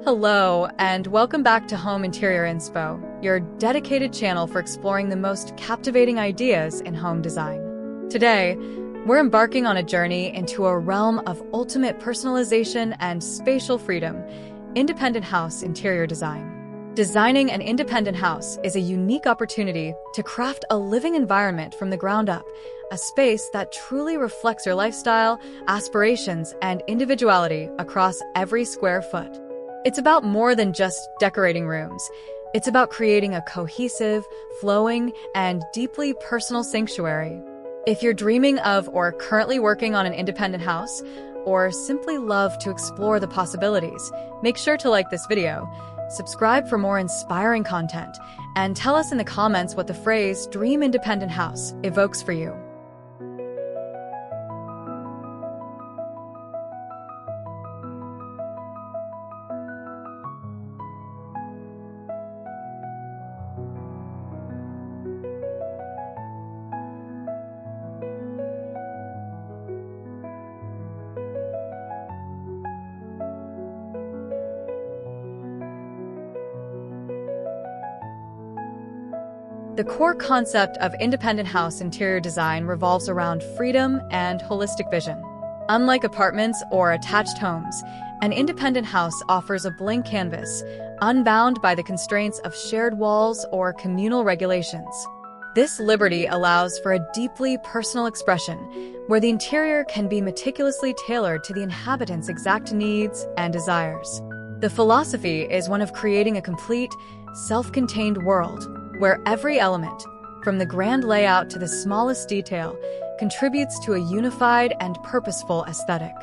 Hello, and welcome back to Home Interior Inspo, your dedicated channel for exploring the most captivating ideas in home design. Today, we're embarking on a journey into a realm of ultimate personalization and spatial freedom, independent house interior design. Designing an independent house is a unique opportunity to craft a living environment from the ground up, a space that truly reflects your lifestyle, aspirations, and individuality across every square foot. It's about more than just decorating rooms. It's about creating a cohesive, flowing, and deeply personal sanctuary. If you're dreaming of or currently working on an independent house, or simply love to explore the possibilities, make sure to like this video, subscribe for more inspiring content, and tell us in the comments what the phrase "dream independent house" evokes for you. The core concept of independent house interior design revolves around freedom and holistic vision. Unlike apartments or attached homes, an independent house offers a blank canvas, unbound by the constraints of shared walls or communal regulations. This liberty allows for a deeply personal expression, where the interior can be meticulously tailored to the inhabitants' exact needs and desires. The philosophy is one of creating a complete, self-contained world, where every element, from the grand layout to the smallest detail, contributes to a unified and purposeful aesthetic.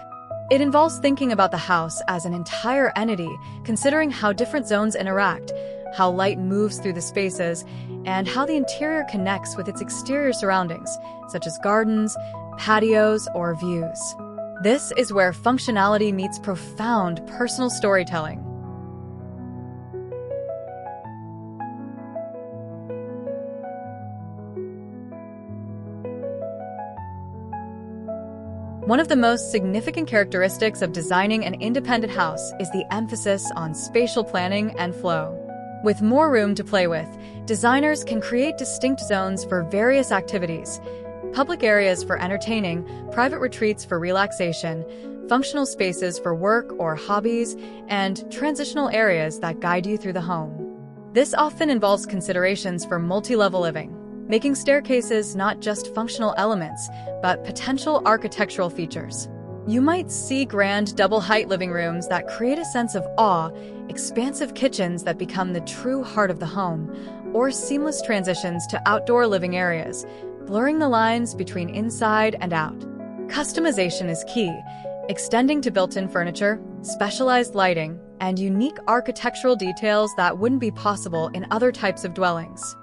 It involves thinking about the house as an entire entity, considering how different zones interact, how light moves through the spaces, and how the interior connects with its exterior surroundings, such as gardens, patios, or views. This is where functionality meets profound personal storytelling. One of the most significant characteristics of designing an independent house is the emphasis on spatial planning and flow. With more room to play with, designers can create distinct zones for various activities: public areas for entertaining, private retreats for relaxation, functional spaces for work or hobbies, and transitional areas that guide you through the home. This often involves considerations for multi-level living, making staircases not just functional elements, but potential architectural features. You might see grand double-height living rooms that create a sense of awe, expansive kitchens that become the true heart of the home, or seamless transitions to outdoor living areas, blurring the lines between inside and out. Customization is key, extending to built-in furniture, specialized lighting, and unique architectural details that wouldn't be possible in other types of dwellings.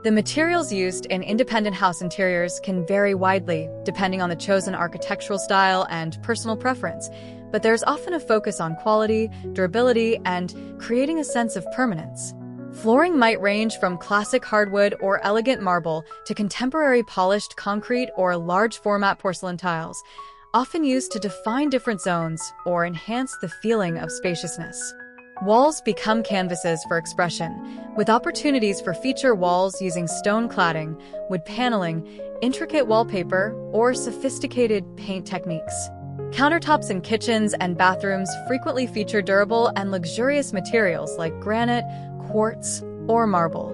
The materials used in independent house interiors can vary widely, depending on the chosen architectural style and personal preference, but there's often a focus on quality, durability, and creating a sense of permanence. Flooring might range from classic hardwood or elegant marble to contemporary polished concrete or large-format porcelain tiles, often used to define different zones or enhance the feeling of spaciousness. Walls become canvases for expression, with opportunities for feature walls using stone cladding, wood paneling, intricate wallpaper, or sophisticated paint techniques. Countertops in kitchens and bathrooms frequently feature durable and luxurious materials like granite, quartz, or marble.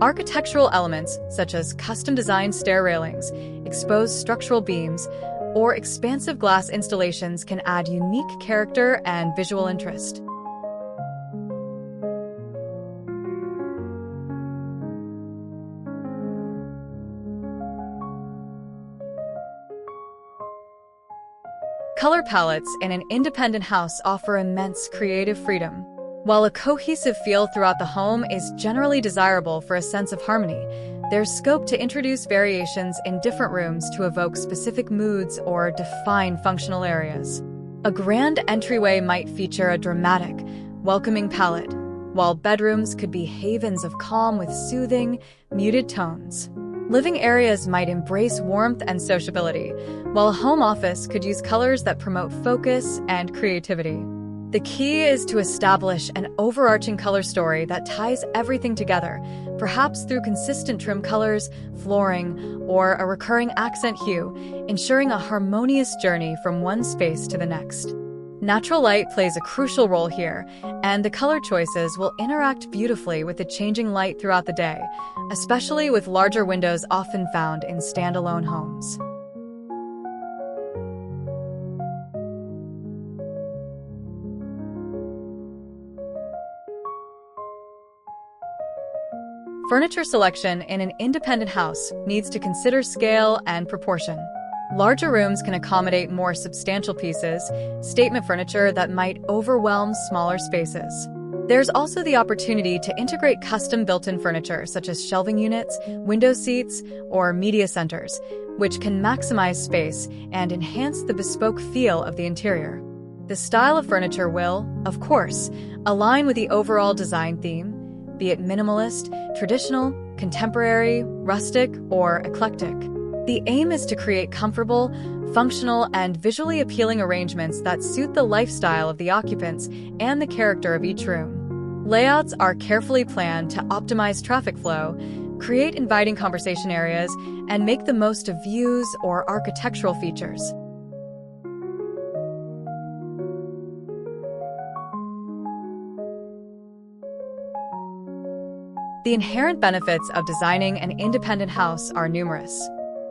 Architectural elements, such as custom-designed stair railings, exposed structural beams, or expansive glass installations can add unique character and visual interest. Color palettes in an independent house offer immense creative freedom. While a cohesive feel throughout the home is generally desirable for a sense of harmony, there's scope to introduce variations in different rooms to evoke specific moods or define functional areas. A grand entryway might feature a dramatic, welcoming palette, while bedrooms could be havens of calm with soothing, muted tones. Living areas might embrace warmth and sociability, while a home office could use colors that promote focus and creativity. The key is to establish an overarching color story that ties everything together, perhaps through consistent trim colors, flooring, or a recurring accent hue, ensuring a harmonious journey from one space to the next. Natural light plays a crucial role here, and the color choices will interact beautifully with the changing light throughout the day, especially with larger windows often found in standalone homes. Furniture selection in an independent house needs to consider scale and proportion. Larger rooms can accommodate more substantial pieces, statement furniture that might overwhelm smaller spaces. There's also the opportunity to integrate custom built-in furniture such as shelving units, window seats, or media centers, which can maximize space and enhance the bespoke feel of the interior. The style of furniture will, of course, align with the overall design theme, be it minimalist, traditional, contemporary, rustic, or eclectic. The aim is to create comfortable, functional, and visually appealing arrangements that suit the lifestyle of the occupants and the character of each room. Layouts are carefully planned to optimize traffic flow, create inviting conversation areas, and make the most of views or architectural features. The inherent benefits of designing an independent house are numerous.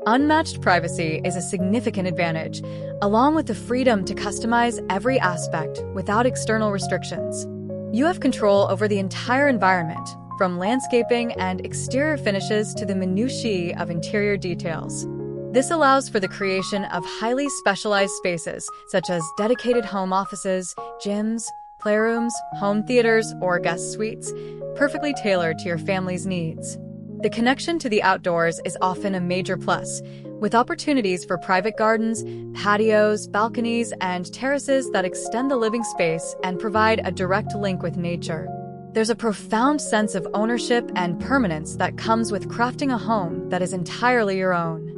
Unmatched privacy is a significant advantage, along with the freedom to customize every aspect without external restrictions. You have control over the entire environment, from landscaping and exterior finishes to the minutiae of interior details. This allows for the creation of highly specialized spaces, such as dedicated home offices, gyms, playrooms, home theaters, or guest suites, perfectly tailored to your family's needs. The connection to the outdoors is often a major plus, with opportunities for private gardens, patios, balconies, and terraces that extend the living space and provide a direct link with nature. There's a profound sense of ownership and permanence that comes with crafting a home that is entirely your own.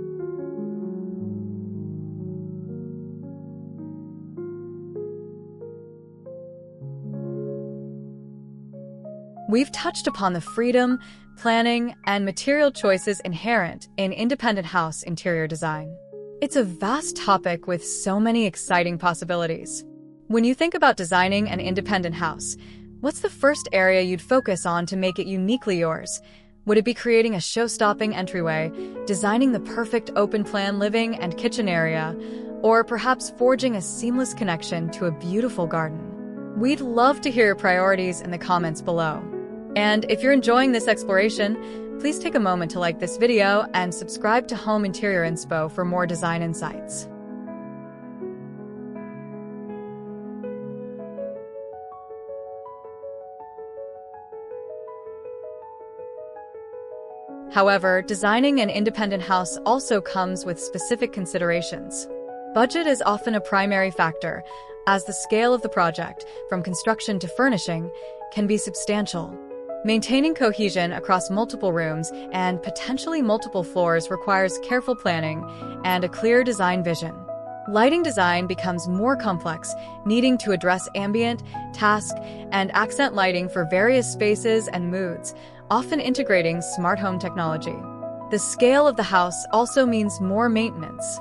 We've touched upon the freedom, planning, and material choices inherent in independent house interior design. It's a vast topic with so many exciting possibilities. When you think about designing an independent house, what's the first area you'd focus on to make it uniquely yours? Would it be creating a show-stopping entryway, designing the perfect open-plan living and kitchen area, or perhaps forging a seamless connection to a beautiful garden? We'd love to hear your priorities in the comments below. And if you're enjoying this exploration, please take a moment to like this video and subscribe to Home Interior Inspo for more design insights. However, designing an independent house also comes with specific considerations. Budget is often a primary factor, as the scale of the project, from construction to furnishing, can be substantial. Maintaining cohesion across multiple rooms and potentially multiple floors requires careful planning and a clear design vision. Lighting design becomes more complex, needing to address ambient, task, and accent lighting for various spaces and moods, often integrating smart home technology. The scale of the house also means more maintenance.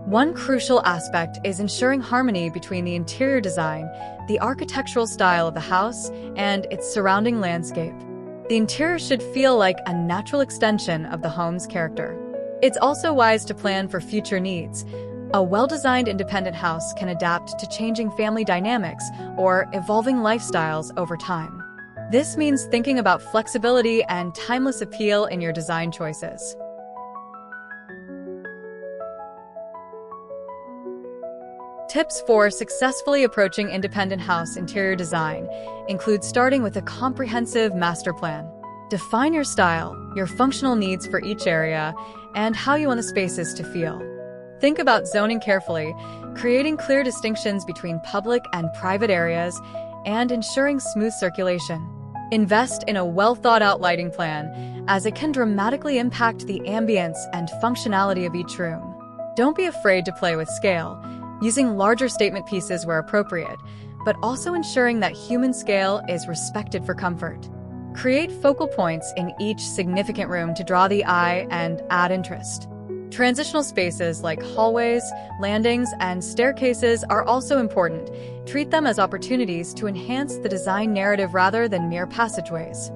One crucial aspect is ensuring harmony between the interior design, the architectural style of the house, and its surrounding landscape. The interior should feel like a natural extension of the home's character. It's also wise to plan for future needs. A well-designed independent house can adapt to changing family dynamics or evolving lifestyles over time. This means thinking about flexibility and timeless appeal in your design choices. Tips for successfully approaching independent house interior design include starting with a comprehensive master plan. Define your style, your functional needs for each area, and how you want the spaces to feel. Think about zoning carefully, creating clear distinctions between public and private areas and ensuring smooth circulation. Invest in a well-thought-out lighting plan, as it can dramatically impact the ambience and functionality of each room. Don't be afraid to play with scale, using larger statement pieces where appropriate, but also ensuring that human scale is respected for comfort. Create focal points in each significant room to draw the eye and add interest. Transitional spaces like hallways, landings, and staircases are also important. Treat them as opportunities to enhance the design narrative rather than mere passageways.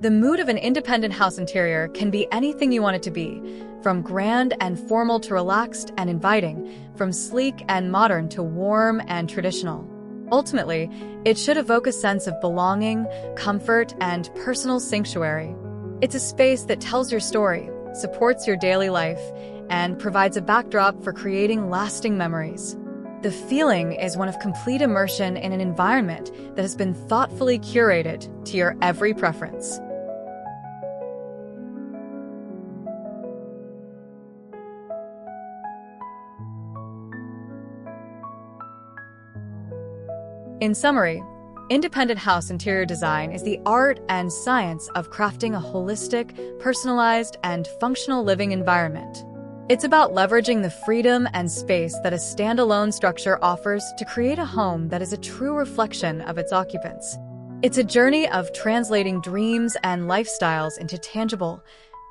The mood of an independent house interior can be anything you want it to be, from grand and formal to relaxed and inviting, from sleek and modern to warm and traditional. Ultimately, it should evoke a sense of belonging, comfort, and personal sanctuary. It's a space that tells your story, supports your daily life, and provides a backdrop for creating lasting memories. The feeling is one of complete immersion in an environment that has been thoughtfully curated to your every preference. In summary, independent house interior design is the art and science of crafting a holistic, personalized, and functional living environment. It's about leveraging the freedom and space that a standalone structure offers to create a home that is a true reflection of its occupants. It's a journey of translating dreams and lifestyles into tangible,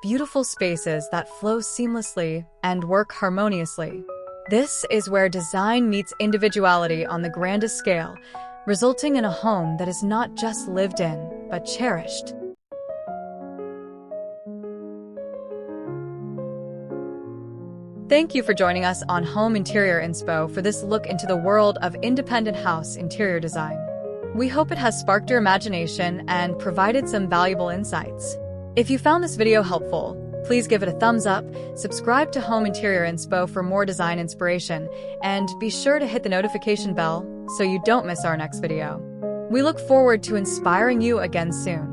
beautiful spaces that flow seamlessly and work harmoniously. This is where design meets individuality on the grandest scale, resulting in a home that is not just lived in, but cherished. Thank you for joining us on Home Interior Inspo for this look into the world of independent house interior design. We hope it has sparked your imagination and provided some valuable insights. If you found this video helpful, please give it a thumbs up, subscribe to Home Interior Inspo for more design inspiration, and be sure to hit the notification bell so you don't miss our next video. We look forward to inspiring you again soon.